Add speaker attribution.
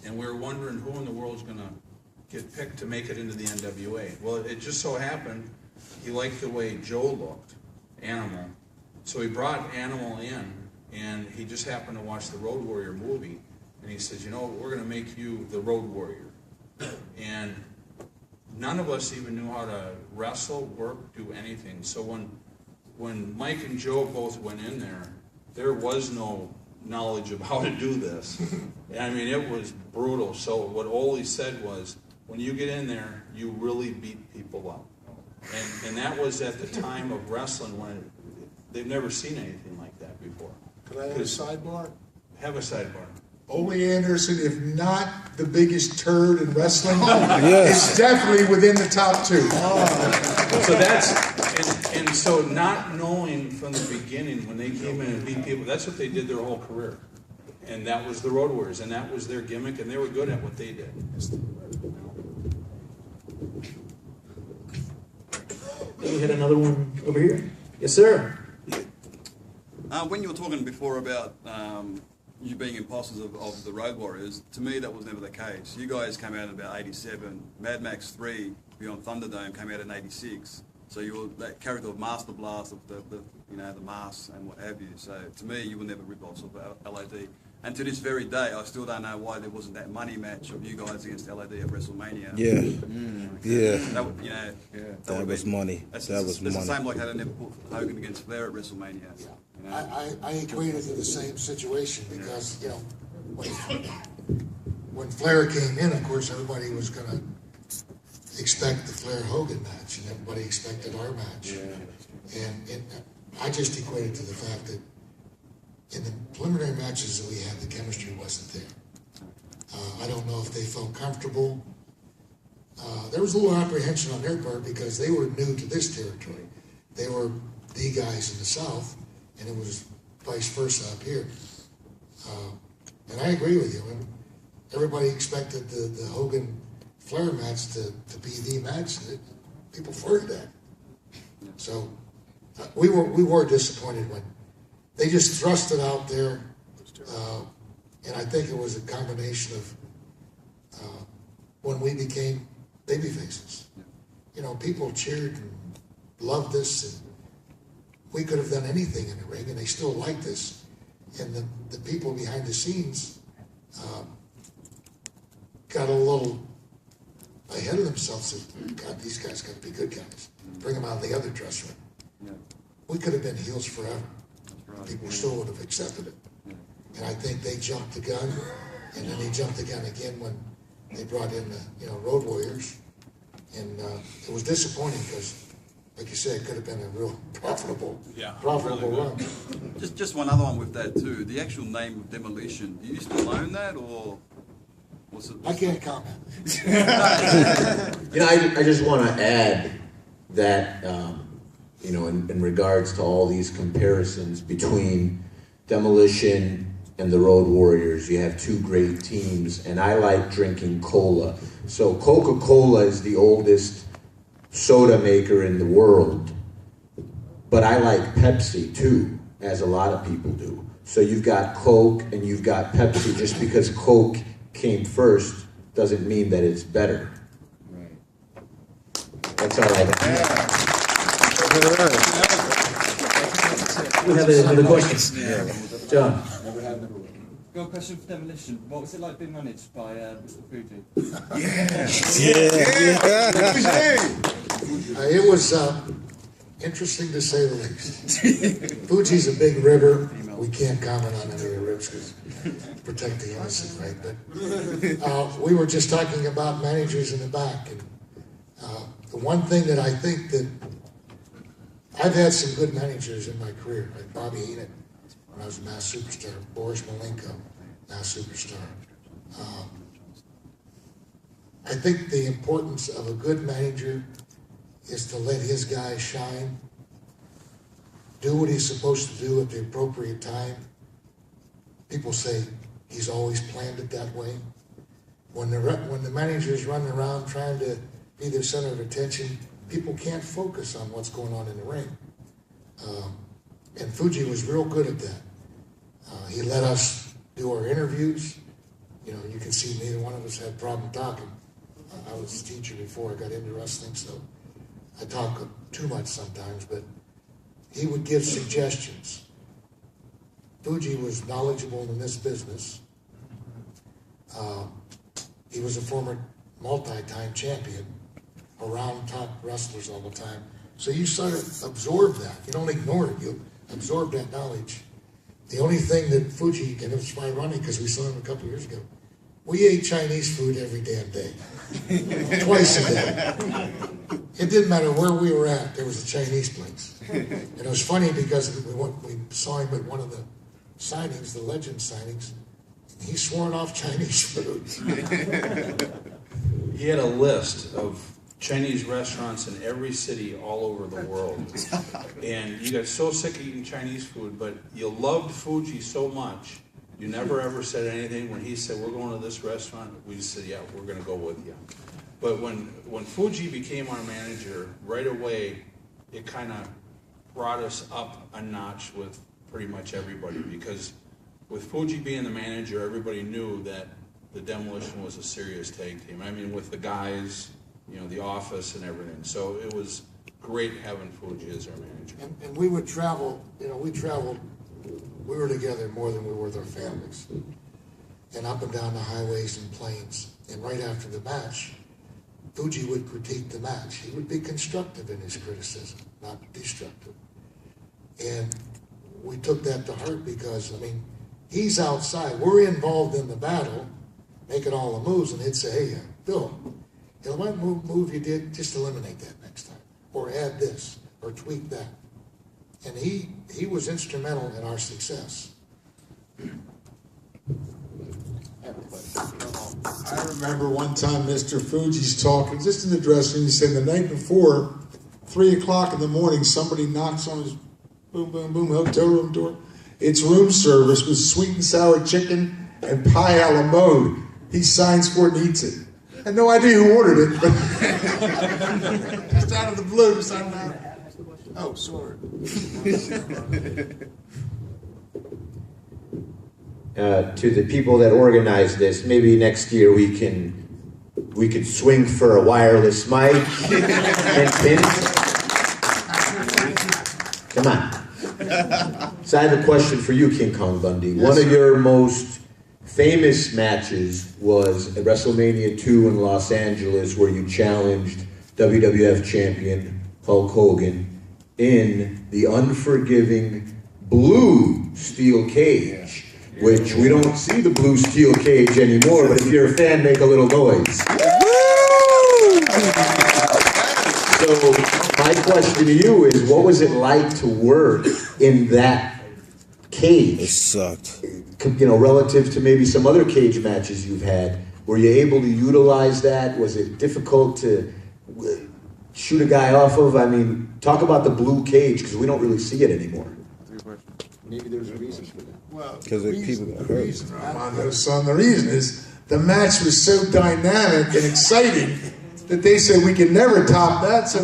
Speaker 1: and we were wondering who in the world's going to get picked to make it into the NWA. Well, it just so happened he liked the way Joe looked, Animal, so he brought Animal in, and he just happened to watch the Road Warrior movie, and he says, you know, we're going to make you the Road Warrior. And none of us even knew how to wrestle, work, do anything. So when Mike and Joe both went in there was no knowledge of how to do this. I mean, it was brutal. So what Ole said was, when you get in there, you really beat people up. And that was at the time of wrestling when they've never seen anything like that before.
Speaker 2: Could I have a sidebar?
Speaker 1: Have a sidebar.
Speaker 2: Ole Anderson, if not the biggest turd in wrestling, is definitely within the top 2.
Speaker 1: So that's, and so not knowing from the beginning when they came in and beat people, that's what they did their whole career. And that was the Road Warriors, and that was their gimmick, and they were good at what they did.
Speaker 3: We had another one over here. Yes, sir.
Speaker 4: When you were talking before about you being imposters of the Road Warriors, to me that was never the case. You guys came out in about 87. Mad Max 3 Beyond Thunderdome came out in 86. So you were that character of Master Blast of the masks and what have you. So to me, you were never rip-offs of LAD. And to this very day, I still don't know why there wasn't that money match of you guys against LAD at WrestleMania.
Speaker 5: Yeah. Yeah.
Speaker 4: That
Speaker 5: was money.
Speaker 4: It's
Speaker 5: money.
Speaker 4: the same like how they never put Hogan against Flair at WrestleMania.
Speaker 2: Yeah.
Speaker 4: You know?
Speaker 2: I equate it to the same situation because, you know, when Flair came in, of course, everybody was going to expect the Flair-Hogan match, and everybody expected our match. Yeah. And I just equated to the fact that in the preliminary matches that we had, the chemistry wasn't there. I don't know if they felt comfortable. There was a little apprehension on their part because they were new to this territory. They were the guys in the South, and it was vice versa up here. And I agree with you. Everybody expected the Hogan-Flair match to be the match. People flirted that. So we were disappointed when they just thrust it out there, and I think it was a combination of when we became baby faces. You know, people cheered and loved us, and we could have done anything in the ring, and they still liked us. And the people behind the scenes got a little ahead of themselves and said, God, these guys got to be good guys. Bring them out of the other dressing room. We could have been heels forever. People still would have accepted it. And I think they jumped the gun, and then they jumped the gun again when they brought in the Road Warriors. And it was disappointing because, like you said, it could have been a real profitable run.
Speaker 4: Just one other one with that too. The actual name of Demolition, do you still own that, or what's it?
Speaker 2: I can't comment.
Speaker 3: I just want to add that, in regards to all these comparisons between Demolition and the Road Warriors, you have two great teams, and I like drinking cola. So Coca-Cola is the oldest soda maker in the world, but I like Pepsi too, as a lot of people do. So you've got Coke and you've got Pepsi. Just because Coke came first doesn't mean that it's better. Right. That's all I have. We have another question. John.
Speaker 6: Got a question for Demolition. What was it like being managed by Mr. Fuji?
Speaker 2: It was interesting to say the least. Fuji's a big ribber. We can't comment on any of the ribs because protect the innocent, right? But we were just talking about managers in the back. And the one thing that I think that I've had some good managers in my career, like Bobby Heenan, when I was a Mass Superstar, Boris Malenko, Mass Superstar. I think the importance of a good manager is to let his guys shine, do what he's supposed to do at the appropriate time. People say he's always planned it that way. When the manager's running around trying to be the center of attention, people can't focus on what's going on in the ring. And Fuji was real good at that. He let us do our interviews. You know, you can see neither one of us had problem talking. I was a teacher before I got into wrestling, so I talk too much sometimes, but he would give suggestions. Fuji was knowledgeable in this business. He was a former multi-time champion, around top wrestlers all the time. So you sort of absorb that. You don't ignore it. You absorb that knowledge. The only thing that Fuji, and it was ironic because we saw him a couple years ago, we ate Chinese food every damn day. Twice a day. It didn't matter where we were at, there was a Chinese place. And it was funny because we saw him at one of the signings, the Legend signings, and he swore off Chinese food.
Speaker 1: He had a list of Chinese restaurants in every city all over the world. And you got so sick of eating Chinese food, but you loved Fuji so much, you never ever said anything. When he said, we're going to this restaurant, we just said, yeah, we're going to go with you. But when Fuji became our manager, right away, it kind of brought us up a notch with pretty much everybody, because with Fuji being the manager, everybody knew that the Demolition was a serious tag team. I mean, with the guys, you know, the office and everything. So it was great having Fuji as our manager.
Speaker 2: And we would travel, you know, we were together more than we were with our families. And up and down the highways and plains. And right after the match, Fuji would critique the match. He would be constructive in his criticism, not destructive. And we took that to heart because, I mean, he's outside. We're involved in the battle, making all the moves, and he'd say, hey, Phil, what move you did, just eliminate that next time. Or add this, or tweak that. And he was instrumental in our success.
Speaker 5: I remember one time Mr. Fuji's talking, just in the dressing room, he said the night before, 3 o'clock in the morning, somebody knocks on his boom, boom, boom, hotel room door. It's room service with sweet and sour chicken and pie a la mode. He signs for it and eats it. I had no idea who ordered it, but just out of the blue, just out of the... Oh, sorry.
Speaker 3: To the people that organized this, maybe next year we could swing for a wireless mic and pins. Come on. So I have a question for you, King Kong Bundy. Yes, one of your most famous matches was at WrestleMania 2 in Los Angeles, where you challenged WWF champion Hulk Hogan in the unforgiving blue steel cage, which we don't see the blue steel cage anymore, but if you're a fan, make a little noise. So my question to you is, what was it like to work in that cage?
Speaker 7: It sucked.
Speaker 3: You know, relative to maybe some other cage matches you've had, were you able to utilize that? Was it difficult to shoot a guy off of? I mean, talk about the blue cage, because we don't really see it anymore. Maybe there's a reason for that.
Speaker 5: Well,
Speaker 7: Because people got hurt.
Speaker 5: Armando, son, the reason is the match was so dynamic and exciting that they said we can never top that. So